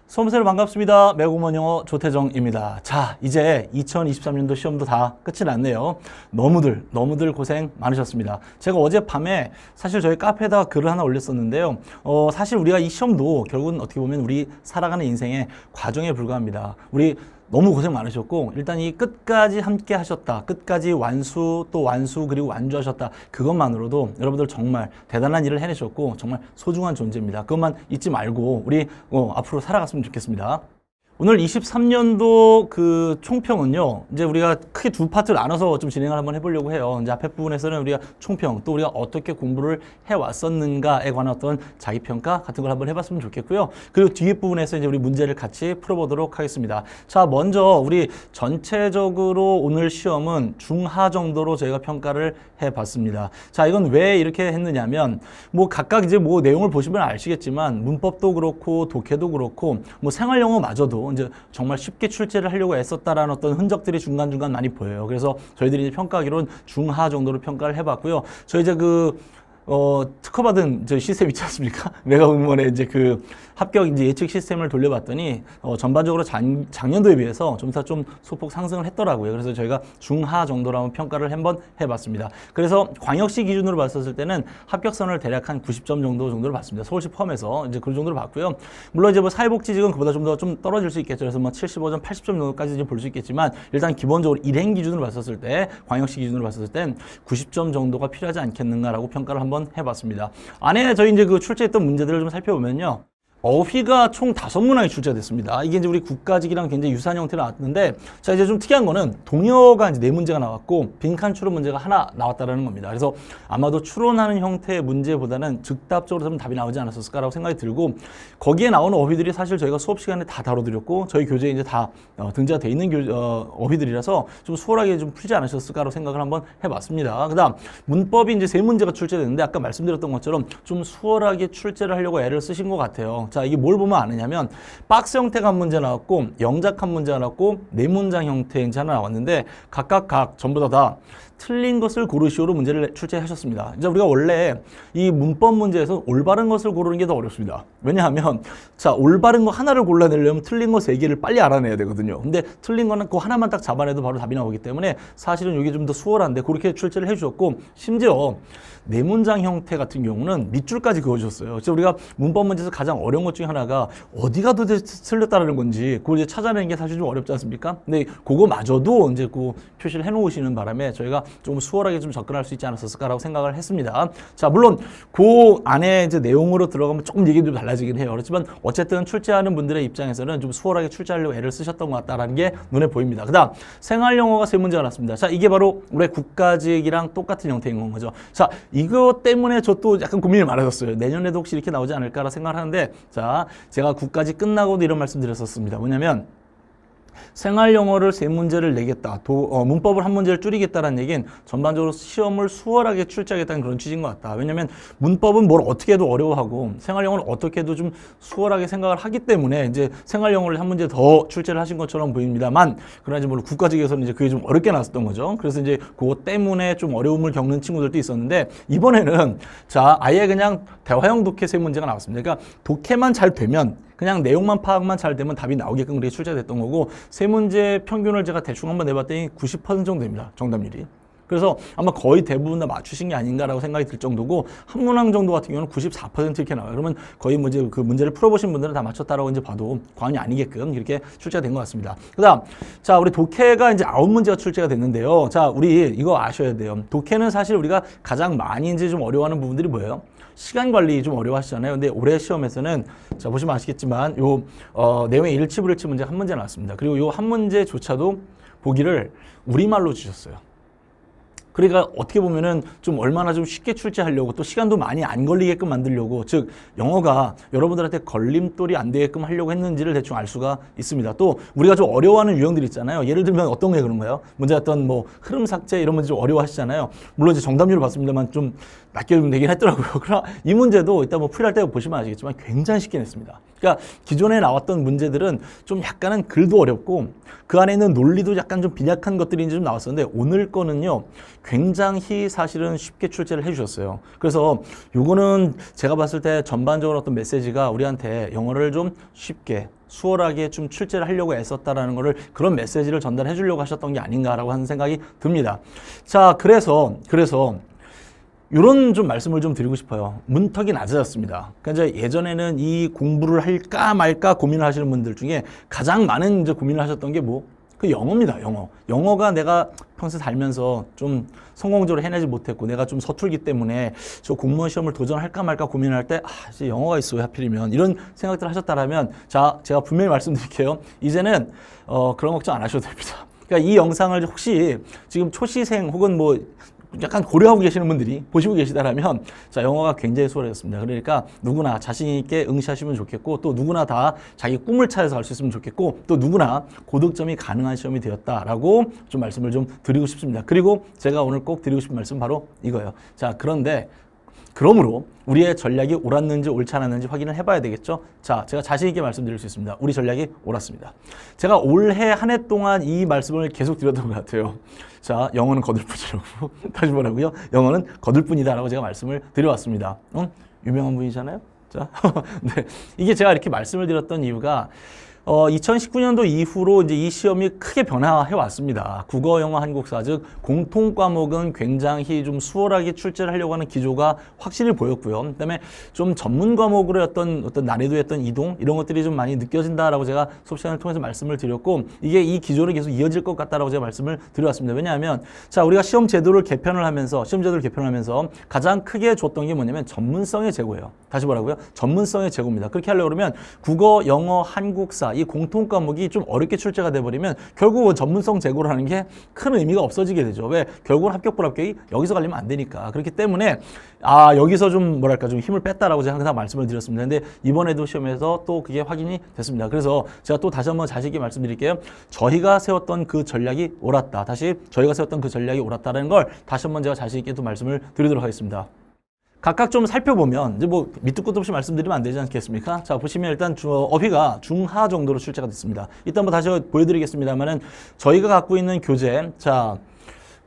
수험생들 반갑습니다. 매국문 영어 조태정입니다. 자, 이제 2023년도 시험도 다 끝이 났네요. 너무들 고생 많으셨습니다. 제가 어젯밤에 사실 저희 카페에다가 글을 하나 올렸었는데요. 사실 우리가 이 시험도 결국은 어떻게 보면 우리 살아가는 인생의 과정에 불과합니다. 우리 너무 고생 많으셨고, 일단 이 끝까지 함께 하셨다. 끝까지 완수 또 완수 그리고 완주하셨다. 그것만으로도 여러분들 정말 대단한 일을 해내셨고 정말 소중한 존재입니다. 그것만 잊지 말고 우리 앞으로 살아갔으면 좋겠습니다. 오늘 23년도 그 총평은요, 이제 우리가 크게 두 파트를 나눠서 좀 진행을 한번 해보려고 해요. 이제 앞에 부분에서는 우리가 총평, 또 우리가 어떻게 공부를 해왔었는가에 관한 어떤 자기평가 같은 걸 한번 해봤으면 좋겠고요. 그리고 뒤에 부분에서 이제 우리 문제를 같이 풀어보도록 하겠습니다. 자, 먼저 우리 전체적으로 오늘 시험은 중하 정도로 저희가 평가를 해봤습니다. 자, 이건 왜 이렇게 했느냐면, 뭐 각각 이제 뭐 내용을 보시면 아시겠지만, 문법도 그렇고, 독해도 그렇고, 뭐 생활영어마저도 이제 정말 쉽게 출제를 하려고 애썼다라는 어떤 흔적들이 중간중간 많이 보여요. 그래서 저희들이 이제 평가하기로는 중하 정도로 평가를 해봤고요. 저희 이제 특허받은 저 시스템 있지 않습니까? 매각공무원의 이제 그 합격 이제 예측 시스템을 돌려봤더니, 전반적으로 작년도에 비해서 점수가 좀 소폭 상승을 했더라고요. 그래서 저희가 중하 정도로 한번 평가를 한번 해봤습니다. 그래서 광역시 기준으로 봤었을 때는 합격선을 대략 한 90점 정도로 봤습니다. 서울시 포함해서 이제 그 정도로 봤고요. 물론 이제 뭐 사회복지직은 그보다 좀 더 좀 떨어질 수 있겠죠. 그래서 뭐 75점, 80점 정도까지 이제 볼 수 있겠지만, 일단 기본적으로 일행 기준으로 봤었을 때, 광역시 기준으로 봤었을 땐 90점 정도가 필요하지 않겠는가라고 평가를 한번 해봤습니다. 안에 저희 이제 그 출제했던 문제들을 좀 살펴보면요. 어휘가 총 5문항이 출제됐습니다. 이게 이제 우리 국가직이랑 굉장히 유사한 형태로 나왔는데, 자, 이제 좀 특이한 거는 동요가 이제 4문제가 나왔고, 빈칸 추론 문제가 하나 나왔다라는 겁니다. 그래서 아마도 추론하는 형태의 문제보다는 즉답적으로 좀 답이 나오지 않았을까라고 생각이 들고, 거기에 나오는 어휘들이 사실 저희가 수업 시간에 다 다뤄드렸고, 저희 교재에 이제 다 등재가 돼 있는 어휘들이라서 좀 수월하게 좀 풀지 않으셨을까라고 생각을 한번 해봤습니다. 그 다음, 문법이 이제 3문제가 출제됐는데, 아까 말씀드렸던 것처럼 좀 수월하게 출제를 하려고 애를 쓰신 것 같아요. 자, 이게 뭘 보면 아느냐면, 박스 형태가 한 문제 나왔고, 영작 한 문제 나왔고, 4문장 형태 이제 하나 나왔는데, 각각 전부 다 틀린 것을 고르시오로 문제를 출제하셨습니다. 이제 우리가 원래 이 문법 문제에서 올바른 것을 고르는 게 더 어렵습니다. 왜냐하면, 자, 올바른 거 하나를 골라내려면 틀린 거 3개를 빨리 알아내야 되거든요. 근데 틀린 거는 그 하나만 딱 잡아내도 바로 답이 나오기 때문에 사실은 이게 좀 더 수월한데, 그렇게 출제를 해주셨고, 심지어 4문장 형태 같은 경우는 밑줄까지 그어주셨어요. 그래서 우리가 문법 문제에서 가장 어려운 것 중에 하나가 어디가 도대체 틀렸다는 건지 그걸 이제 찾아내는 게 사실 좀 어렵지 않습니까? 근데 그거마저도 이제 그 표시를 해놓으시는 바람에 저희가 좀 수월하게 좀 접근할 수 있지 않았을까라고 생각을 했습니다. 자, 물론 그 안에 이제 내용으로 들어가면 조금 얘기는 좀 달라지긴 해요. 그렇지만 어쨌든 출제하는 분들의 입장에서는 좀 수월하게 출제하려고 애를 쓰셨던 것 같다라는 게 눈에 보입니다. 그 다음, 생활영어가 3문제가 나왔습니다. 자, 이게 바로 우리 국가직이랑 똑같은 형태인 건 거죠. 자, 이거 때문에 저 또 약간 고민이 많아졌어요. 내년에도 혹시 이렇게 나오지 않을까라 생각을 하는데, 자, 제가 국가직 끝나고도 이런 말씀 드렸었습니다. 뭐냐면, 생활영어를 3문제를 내겠다. 문법을 1문제를 줄이겠다라는 얘기는 전반적으로 시험을 수월하게 출제하겠다는 그런 취지인 것 같다. 왜냐면 문법은 뭘 어떻게 해도 어려워하고 생활영어를 어떻게 해도 좀 수월하게 생각을 하기 때문에 이제 생활영어를 1문제 더 출제를 하신 것처럼 보입니다만, 그러나 이제 물론 국가직에서는 이제 그게 좀 어렵게 나왔던 거죠. 그래서 이제 그것 때문에 좀 어려움을 겪는 친구들도 있었는데, 이번에는 자, 아예 그냥 대화형 독해 3문제가 나왔습니다. 그러니까 독해만 잘 되면, 그냥 내용만 파악만 잘 되면 답이 나오게끔 그렇게 출제됐던 거고, 3문제 평균을 제가 대충 한번 내봤더니 90% 정도 됩니다. 정답률이. 그래서 아마 거의 대부분 다 맞추신 게 아닌가라고 생각이 들 정도고, 한 문항 정도 같은 경우는 94% 이렇게 나와요. 그러면 거의 뭐 이제 그 문제를 풀어보신 분들은 다 맞췄다라고 이제 봐도 과언이 아니게끔 이렇게 출제가 된 것 같습니다. 그 다음, 자, 우리 독해가 이제 9문제가 출제가 됐는데요. 자, 우리 이거 아셔야 돼요. 독해는 사실 우리가 가장 많이 이제 좀 어려워하는 부분들이 뭐예요? 시간 관리 좀 어려워하시잖아요. 근데 올해 시험에서는, 자, 보시면 아시겠지만 내용의 일치불일치 문제 1문제 나왔습니다. 그리고 요 1문제조차도 보기를 우리말로 주셨어요. 그러니까 어떻게 보면은 좀 얼마나 좀 쉽게 출제하려고, 또 시간도 많이 안 걸리게끔 만들려고, 즉 영어가 여러분들한테 걸림돌이 안 되게끔 하려고 했는지를 대충 알 수가 있습니다. 또 우리가 좀 어려워하는 유형들이 있잖아요. 예를 들면 어떤 게 그런가요? 문제 어떤 뭐 흐름 삭제 이런 문제 좀 어려워하시잖아요. 물론 이제 정답률을 봤습니다만 좀 낮게 좀 되긴 했더라고요. 그러나 이 문제도 이따 뭐 풀이할 때 보시면 아시겠지만 굉장히 쉽게 냈습니다. 그러니까 기존에 나왔던 문제들은 좀 약간은 글도 어렵고 그 안에 있는 논리도 약간 좀 빈약한 것들이 좀 나왔었는데, 오늘 거는요 굉장히 사실은 쉽게 출제를 해주셨어요. 그래서 요거는 제가 봤을 때 전반적으로 어떤 메시지가 우리한테 영어를 좀 쉽게 수월하게 좀 출제를 하려고 애썼다라는 거를 그런 메시지를 전달해 주려고 하셨던 게 아닌가라고 하는 생각이 듭니다. 자, 그래서 이런 좀 말씀을 좀 드리고 싶어요. 문턱이 낮아졌습니다. 그러니까 이제 예전에는 이 공부를 할까 말까 고민을 하시는 분들 중에 가장 많은 이제 고민을 하셨던 게 그 영어입니다. 영어가 내가 평소 살면서 좀 성공적으로 해내지 못했고 내가 좀 서툴기 때문에 저 공무원 시험을 도전할까 말까 고민할 때 이제 영어가 있어요 하필이면 이런 생각들 하셨다라면 자 제가 분명히 말씀드릴게요. 이제는 그런 걱정 안 하셔도 됩니다. 그러니까 이 영상을 혹시 지금 초시생 혹은 뭐 약간 고려하고 계시는 분들이 보시고 계시다라면 자 영어가 굉장히 수월해졌습니다. 그러니까 누구나 자신 있게 응시하시면 좋겠고 또 누구나 다 자기 꿈을 찾아서 갈 수 있으면 좋겠고 또 누구나 고득점이 가능한 시험이 되었다라고 좀 말씀을 좀 드리고 싶습니다. 그리고 제가 오늘 꼭 드리고 싶은 말씀 바로 이거예요. 자 그러므로 우리의 전략이 옳았는지 옳지 않았는지 확인을 해봐야 되겠죠. 자, 제가 자신 있게 말씀드릴 수 있습니다. 우리 전략이 옳았습니다. 제가 올해 한 해 동안 이 말씀을 계속 드렸던 것 같아요. 자, 영어는 거들뿐이라고. 다시 뭐라고요? 영어는 거들뿐이다라고 제가 말씀을 드려왔습니다. 유명한 분이잖아요. 자, 네, 이게 제가 이렇게 말씀을 드렸던 이유가 2019년도 이후로 이제 이 시험이 크게 변화해 왔습니다. 국어, 영어, 한국사, 즉 공통 과목은 굉장히 좀 수월하게 출제를 하려고 하는 기조가 확실히 보였고요. 그다음에 좀 전문 과목으로 어떤 난이도의 어떤 이동 이런 것들이 좀 많이 느껴진다라고 제가 수업 시간을 통해서 말씀을 드렸고 이게 이 기조는 계속 이어질 것 같다라고 제가 말씀을 드려왔습니다. 왜냐하면 자 우리가 시험 제도를 개편을 하면서 가장 크게 줬던 게 뭐냐면 전문성의 제고예요. 다시 뭐라고요? 전문성의 제고입니다. 그렇게 하려고 그러면 국어, 영어, 한국사 이 공통 과목이 좀 어렵게 출제가 돼버리면 결국 전문성 제고를 하는 게 큰 의미가 없어지게 되죠. 왜? 결국은 합격 불합격이 여기서 갈리면 안 되니까. 그렇기 때문에 여기서 좀 좀 힘을 뺐다라고 제가 항상 말씀을 드렸습니다. 근데 이번에도 시험에서 또 그게 확인이 됐습니다. 그래서 제가 또 다시 한번 자신 있게 말씀드릴게요. 저희가 세웠던 그 전략이 옳았다. 저희가 세웠던 그 전략이 옳았다는 걸 다시 한번 제가 자신 있게 또 말씀을 드리도록 하겠습니다. 각각 좀 살펴보면 이제 밑도 끝도 없이 말씀드리면 안 되지 않겠습니까? 자 보시면 일단 어휘가 중하 정도로 출제가 됐습니다. 이따 한번 다시 보여드리겠습니다만은 저희가 갖고 있는 교재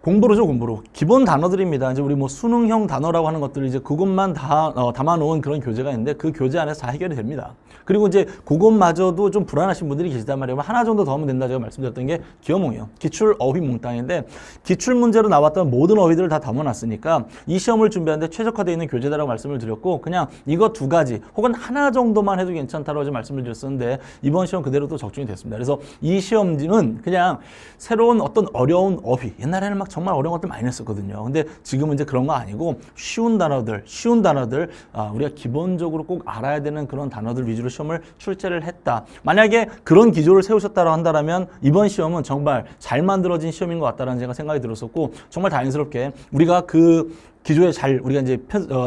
공부로 기본 단어들입니다. 이제 우리 수능형 단어라고 하는 것들을 이제 그것만 다 담아놓은 그런 교재가 있는데 그 교재 안에서 다 해결이 됩니다. 그리고 이제 그것마저도 좀 불안하신 분들이 계시단 말이에요. 하나 정도 더 하면 된다 제가 말씀드렸던 게 기어몽이에요. 기출 어휘 몽땅인데 기출 문제로 나왔던 모든 어휘들을 다 담아놨으니까 이 시험을 준비하는데 최적화되어 있는 교재다라고 말씀을 드렸고 그냥 이거 두 가지 혹은 하나 정도만 해도 괜찮다라고 제가 말씀을 드렸었는데 이번 시험 그대로 또 적중이 됐습니다. 그래서 이 시험지는 그냥 새로운 어떤 어려운 어휘 옛날에는 막 정말 어려운 것들 많이 냈었거든요. 근데 지금은 이제 그런 거 아니고 쉬운 단어들 우리가 기본적으로 꼭 알아야 되는 그런 단어들 위주로 시험을 출제를 했다. 만약에 그런 기조를 세우셨다고 한다면 이번 시험은 정말 잘 만들어진 시험인 것 같다라는 제가 생각이 들었었고 정말 다행스럽게 우리가 그 기조에 우리가 이제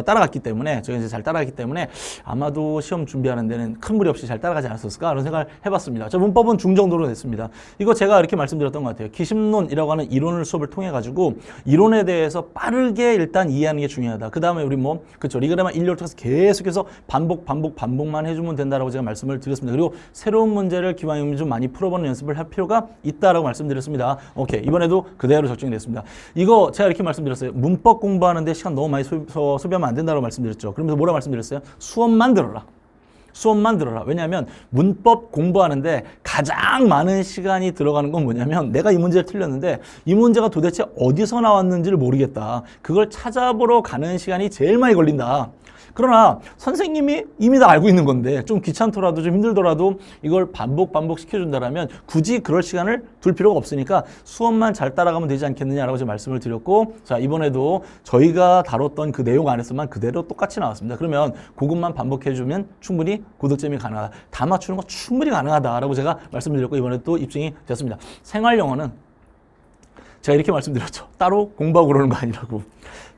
따라갔기 때문에 저희가 이제 잘 따라갔기 때문에 아마도 시험 준비하는 데는 큰 무리 없이 잘 따라가지 않았을까 그런 생각을 해봤습니다. 자, 문법은 중정도로 됐습니다. 이거 제가 이렇게 말씀드렸던 것 같아요. 기심론이라고 하는 이론을 수업을 통해 가지고 이론에 대해서 빠르게 일단 이해하는 게 중요하다. 그 다음에 우리 그렇죠. 리그레마 1료를 통해서 계속해서 반복만 해주면 된다라고 제가 말씀을 드렸습니다. 그리고 새로운 문제를 기왕이면 좀 많이 풀어보는 연습을 할 필요가 있다라고 말씀드렸습니다. 오케이. 이번에도 그대로 적중이 됐습니다. 이거 제가 이렇게 말씀드렸어요. 문법 공부하는 데 시간 너무 많이 소비하면 안 된다고 말씀드렸죠. 그러면서 뭐라 말씀드렸어요? 수업만 들어라. 왜냐하면 문법 공부하는데 가장 많은 시간이 들어가는 건 뭐냐면 내가 이 문제를 틀렸는데 이 문제가 도대체 어디서 나왔는지를 모르겠다. 그걸 찾아보러 가는 시간이 제일 많이 걸린다. 그러나 선생님이 이미 다 알고 있는 건데 좀 귀찮더라도 좀 힘들더라도 이걸 반복 시켜준다면 굳이 그럴 시간을 둘 필요가 없으니까 수업만 잘 따라가면 되지 않겠느냐라고 제가 말씀을 드렸고 자 이번에도 저희가 다뤘던 그 내용 안에서만 그대로 똑같이 나왔습니다. 그러면 그것만 반복해주면 충분히 고득점이 가능하다. 다 맞추는 거 충분히 가능하다라고 제가 말씀드렸고 이번에 또 입증이 됐습니다. 생활영어는 제가 이렇게 말씀드렸죠. 따로 공부하고 그러는 거 아니라고.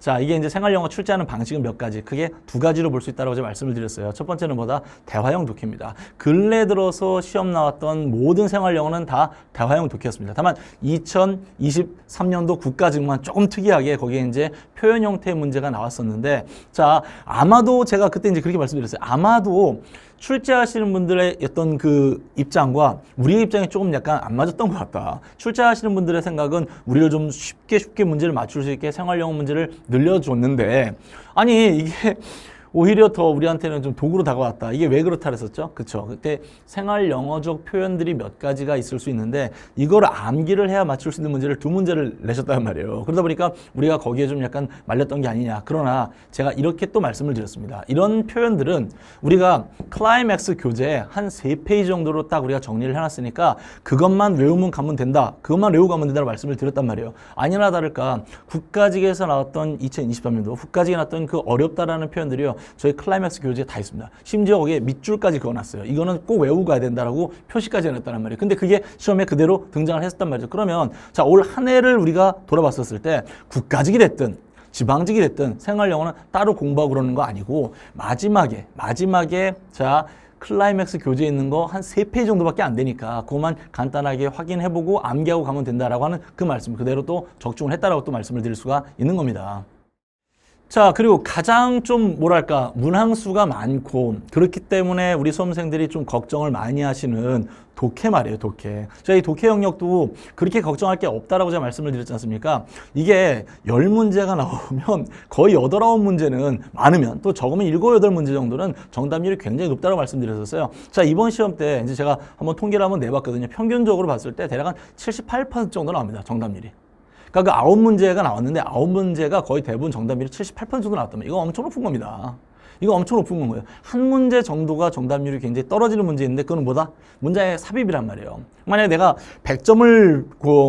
자, 이게 이제 생활영어 출제하는 방식은 몇 가지, 크게 두 가지로 볼 수 있다고 제가 말씀을 드렸어요. 첫 번째는 뭐다? 대화형 독해입니다. 근래 들어서 시험 나왔던 모든 생활영어는 다 대화형 독해였습니다. 다만 2023년도 국가직무만 조금 특이하게 거기에 이제 표현 형태의 문제가 나왔었는데, 자, 아마도 제가 그때 이제 그렇게 말씀드렸어요. 아마도 출제하시는 분들의 어떤 그 입장과 우리의 입장이 조금 약간 안 맞았던 것 같다. 출제하시는 분들의 생각은 우리를 좀 쉽게 문제를 맞출 수 있게 생활영어 문제를 늘려줬는데, 아니 이게 오히려 더 우리한테는 좀 도구로 다가왔다. 이게 왜 그렇다 그랬었죠? 그쵸? 그때 생활 영어적 표현들이 몇 가지가 있을 수 있는데 이걸 암기를 해야 맞출 수 있는 문제를 두 문제를 내셨단 말이에요. 그러다 보니까 우리가 거기에 좀 약간 말렸던 게 아니냐. 그러나 제가 이렇게 또 말씀을 드렸습니다. 이런 표현들은 우리가 클라이맥스 교재에 한 3페이지 정도로 딱 우리가 정리를 해놨으니까 그것만 외우면 가면 된다. 그것만 외우고 가면 된다고 말씀을 드렸단 말이에요. 아니나 다를까 국가직에서 나왔던 2023년도 국가직에 나왔던 그 어렵다라는 표현들이요. 저희 클라이맥스 교재에 다 있습니다. 심지어 거기에 밑줄까지 그어놨어요. 이거는 꼭 외우고 가야 된다라고 표시까지 해놨단 말이에요. 근데 그게 시험에 그대로 등장을 했었단 말이죠. 그러면 자, 올 한 해를 우리가 돌아봤었을 때 국가직이 됐든 지방직이 됐든 생활영어는 따로 공부하고 그러는 거 아니고 마지막에 자, 클라이맥스 교재에 있는 거 한 3페이지 정도밖에 안 되니까 그것만 간단하게 확인해보고 암기하고 가면 된다라고 하는 그 말씀 그대로 또 적중을 했다라고 또 말씀을 드릴 수가 있는 겁니다. 자, 그리고 가장 좀 뭐랄까 문항수가 많고 그렇기 때문에 우리 수험생들이 좀 걱정을 많이 하시는 독해 말이에요, 독해. 자, 이 독해 영역도 그렇게 걱정할 게 없다라고 제가 말씀을 드렸지 않습니까? 이게 10문제가 나오면 거의 8, 9문제는 많으면 또 적으면 7, 8문제 정도는 정답률이 굉장히 높다고 말씀드렸었어요. 자, 이번 시험 때 이제 제가 한번 통계를 한번 내봤거든요. 평균적으로 봤을 때 대략 한 78% 정도 나옵니다, 정답률이. 그러니까 그 9문제가 나왔는데 9문제가 거의 대부분 정답률이 78% 정도 나왔다면 이거 엄청 높은 겁니다. 이거 엄청 높은 거예요. 한 문제 정도가 정답률이 굉장히 떨어지는 문제인데 그건 뭐다? 문제의 삽입이란 말이에요. 만약에 내가 100점을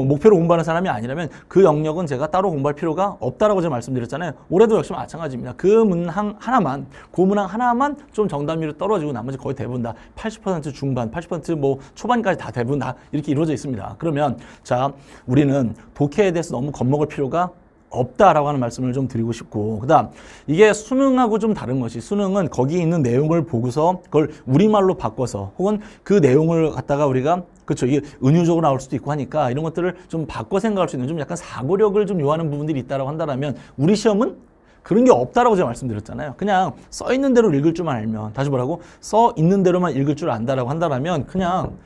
목표로 공부하는 사람이 아니라면 그 영역은 제가 따로 공부할 필요가 없다라고 제가 말씀드렸잖아요. 올해도 역시 마찬가지입니다. 그 문항 하나만, 그 문항 하나만 좀 정답률이 떨어지고 나머지 거의 대부분 다 80% 중반, 80% 초반까지 다 대부분 다 이렇게 이루어져 있습니다. 그러면 자, 우리는 독해에 대해서 너무 겁먹을 필요가 없다라고 하는 말씀을 좀 드리고 싶고, 그다음 이게 수능하고 좀 다른 것이, 수능은 거기 있는 내용을 보고서 그걸 우리말로 바꿔서 혹은 그 내용을 갖다가 우리가 그렇죠, 이게 은유적으로 나올 수도 있고 하니까 이런 것들을 좀 바꿔 생각할 수 있는 좀 약간 사고력을 좀 요하는 부분들이 있다라고 한다면 우리 시험은 그런 게 없다라고 제가 말씀드렸잖아요. 그냥 써 있는 대로 읽을 줄만 알면, 다시 뭐라고? 써 있는 대로만 읽을 줄 안다라고 한다면 그냥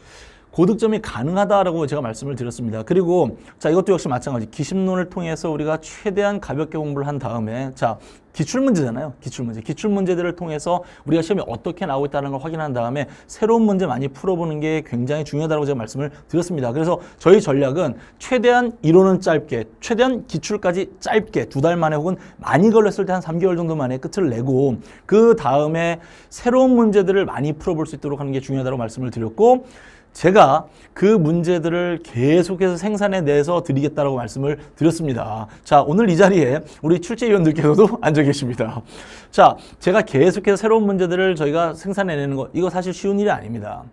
고득점이 가능하다라고 제가 말씀을 드렸습니다. 그리고 자, 이것도 역시 마찬가지. 기심론을 통해서 우리가 최대한 가볍게 공부를 한 다음에 자, 기출문제잖아요. 기출문제들을 통해서 우리가 시험이 어떻게 나오고 있다는 걸 확인한 다음에 새로운 문제 많이 풀어보는 게 굉장히 중요하다고 제가 말씀을 드렸습니다. 그래서 저희 전략은 최대한 이론은 짧게, 최대한 기출까지 짧게 2달 만에 혹은 많이 걸렸을 때 한 3개월 정도 만에 끝을 내고 그 다음에 새로운 문제들을 많이 풀어볼 수 있도록 하는 게 중요하다고 말씀을 드렸고, 제가 그 문제들을 계속해서 생산해내서 드리겠다라고 말씀을 드렸습니다. 자, 오늘 이 자리에 우리 출제위원들께서도 앉아 계십니다. 자, 제가 계속해서 새로운 문제들을 저희가 생산해내는 거, 이거 사실 쉬운 일이 아닙니다.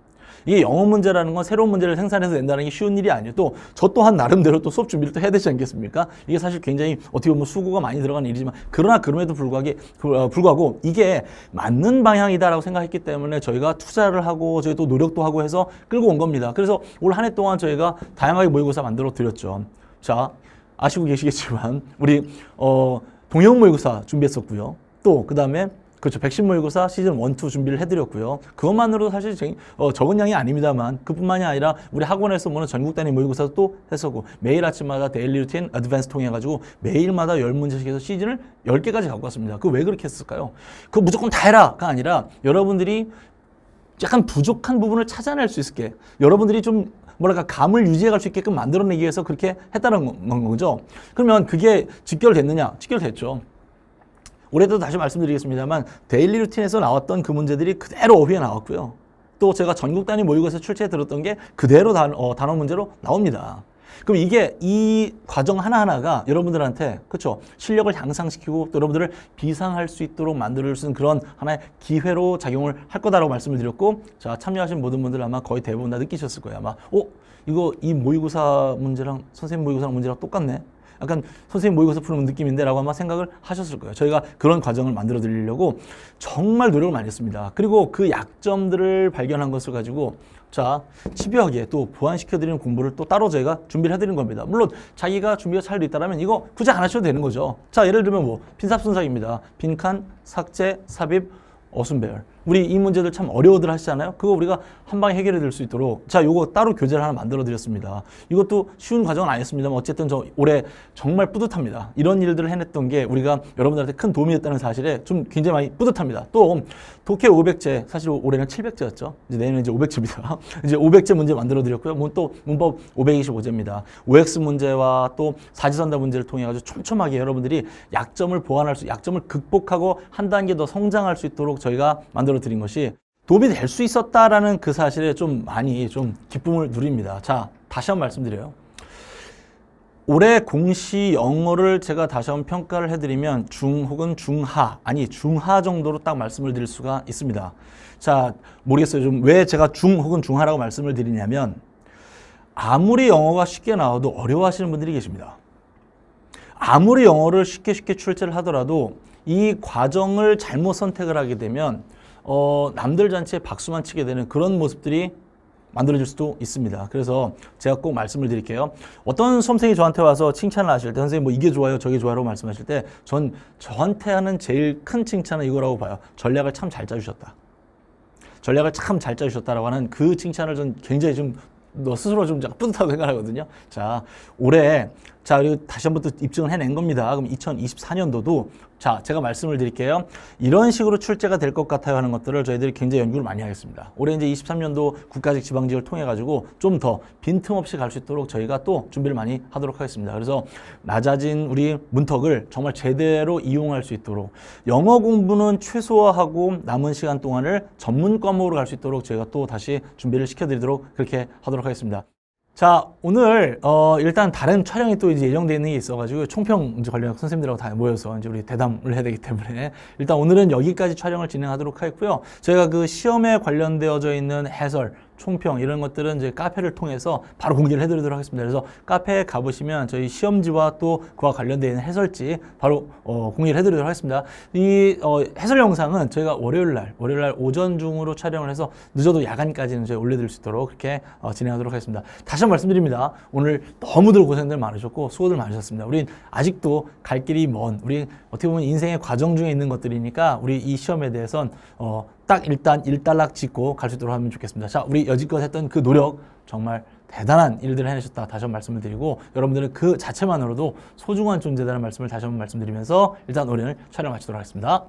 이게 영어 문제라는 건 새로운 문제를 생산해서 낸다는 게 쉬운 일이 아니에요. 또 저 또한 나름대로 또 수업 준비를 또 해야 되지 않겠습니까? 이게 사실 굉장히 어떻게 보면 수고가 많이 들어가는 일이지만, 그러나 그럼에도 불구하고 이게 맞는 방향이다라고 생각했기 때문에 저희가 투자를 하고 저희 또 노력도 하고 해서 끌고 온 겁니다. 그래서 올 한 해 동안 저희가 다양하게 모의고사 만들어 드렸죠. 자, 아시고 계시겠지만 우리 동형 모의고사 준비했었고요. 또 그다음에 그렇죠. 백신 모의고사 시즌 1, 2 준비를 해드렸고요. 그것만으로도 사실 적은 양이 아닙니다만 그뿐만이 아니라 우리 학원에서 보는 전국 단위 모의고사도 또 했었고, 매일 아침마다 데일리 루틴 어드밴스 통해가지고 매일마다 10문제씩 해서 시즌을 10개까지 갖고 왔습니다. 그거 왜 그렇게 했을까요? 그거 무조건 다 해라가 아니라 여러분들이 약간 부족한 부분을 찾아낼 수 있게, 여러분들이 좀 뭐랄까 감을 유지해 갈 수 있게끔 만들어내기 위해서 그렇게 했다는 거죠. 그러면 그게 직결됐느냐? 직결됐죠. 올해도 다시 말씀드리겠습니다만 데일리 루틴에서 나왔던 그 문제들이 그대로 어휘에 나왔고요. 또 제가 전국 단위 모의고사 출제해 들었던 게 그대로 단어 문제로 나옵니다. 그럼 이게 이 과정 하나하나가 여러분들한테 그렇죠, 실력을 향상시키고 또 여러분들을 비상할 수 있도록 만들 수 있는 그런 하나의 기회로 작용을 할 거다라고 말씀을 드렸고, 자, 참여하신 모든 분들 아마 거의 대부분 다 느끼셨을 거예요. 아마 이거 이 모의고사 문제랑 선생님 모의고사 문제랑 똑같네. 약간 선생님 모의고사 푸는 느낌인데 라고 아마 생각을 하셨을 거예요. 저희가 그런 과정을 만들어 드리려고 정말 노력을 많이 했습니다. 그리고 그 약점들을 발견한 것을 가지고 자, 집요하게 또 보완시켜드리는 공부를 또 따로 저희가 준비를 해드리는 겁니다. 물론 자기가 준비가 잘 돼 있다면 이거 굳이 안 하셔도 되는 거죠. 자, 예를 들면 뭐 빈삽순삭입니다. 빈칸, 삭제, 삽입, 어순배열. 우리 이 문제들 참 어려워들 하시잖아요. 그거 우리가 한 방에 해결해 드릴 수 있도록 자, 요거 따로 교재를 하나 만들어 드렸습니다. 이것도 쉬운 과정은 아니었습니다만 어쨌든 저 올해 정말 뿌듯합니다. 이런 일들을 해냈던 게 우리가 여러분들한테 큰 도움이 됐다는 사실에 좀 굉장히 많이 뿌듯합니다. 또 독해 500제, 사실 올해는 700제였죠. 이제 내년에 이제 500제입니다. 이제 500제 문제 만들어 드렸고요. 또 문법 525제입니다. OX 문제와 또 사지선다 문제를 통해 가지고 촘촘하게 여러분들이 약점을 보완할 수, 약점을 극복하고 한 단계 더 성장할 수 있도록 저희가 만들어 드린 것이 도움이 될 수 있었다라는 그 사실에 좀 많이 좀 기쁨을 누립니다. 자, 다시 한번 말씀드려요. 올해 공시 영어를 제가 다시 한번 평가를 해드리면 중 혹은 중하, 아니 중하 정도로 딱 말씀을 드릴 수가 있습니다. 자, 모르겠어요. 좀 왜 제가 중 혹은 중하라고 말씀을 드리냐면 아무리 영어가 쉽게 나와도 어려워하시는 분들이 계십니다. 아무리 영어를 쉽게 출제를 하더라도 이 과정을 잘못 선택을 하게 되면 남들 잔치에 박수만 치게 되는 그런 모습들이 만들어질 수도 있습니다. 그래서 제가 꼭 말씀을 드릴게요. 어떤 수험생이 저한테 와서 칭찬을 하실 때 선생님 뭐 이게 좋아요 저게 좋아요 라고 말씀하실 때 전 저한테 하는 제일 큰 칭찬은 이거라고 봐요. 전략을 참 잘 짜주셨다. 전략을 참 잘 짜주셨다라고 하는 그 칭찬을 전 굉장히 좀 너 스스로 좀 뿌듯하다고 생각하거든요. 자, 올해 자, 그리고 다시 한번 또 입증을 해낸 겁니다. 그럼 2024년도도 자, 제가 말씀을 드릴게요. 이런 식으로 출제가 될 것 같아요 하는 것들을 저희들이 굉장히 연구를 많이 하겠습니다. 올해 이제 23년도 국가직 지방직을 통해 가지고 좀 더 빈틈없이 갈 수 있도록 저희가 또 준비를 많이 하도록 하겠습니다. 그래서 낮아진 우리 문턱을 정말 제대로 이용할 수 있도록 영어 공부는 최소화하고 남은 시간 동안을 전문 과목으로 갈 수 있도록 저희가 또 다시 준비를 시켜드리도록 그렇게 하도록 하겠습니다. 자, 오늘 일단 다른 촬영이 또 이제 예정되어 있는 게 있어가지고 총평 이제 관련 선생님들하고 다 모여서 이제 우리 대담을 해야 되기 때문에 일단 오늘은 여기까지 촬영을 진행하도록 하겠고요. 저희가 그 시험에 관련되어져 있는 해설, 총평 이런 것들은 이제 카페를 통해서 바로 공개를 해드리도록 하겠습니다. 그래서 카페에 가보시면 저희 시험지와 또 그와 관련되어 있는 해설지 바로 공개를 해드리도록 하겠습니다. 이 해설 영상은 저희가 월요일날 오전 중으로 촬영을 해서 늦어도 야간까지는 저희 올려드릴 수 있도록 그렇게 진행하도록 하겠습니다. 다시 한번 말씀드립니다. 오늘 너무들 고생들 많으셨고 수고들 많으셨습니다. 우린 아직도 갈 길이 먼, 우리 어떻게 보면 인생의 과정 중에 있는 것들이니까 우리 이 시험에 대해선 딱 일단 일단락 짚고 갈 수 있도록 하면 좋겠습니다. 자, 우리 여지껏 했던 그 노력 정말 대단한 일들을 해내셨다 다시 한번 말씀을 드리고 여러분들은 그 자체만으로도 소중한 존재다라는 말씀을 다시 한번 말씀드리면서 일단 올해는 촬영 마치도록 하겠습니다.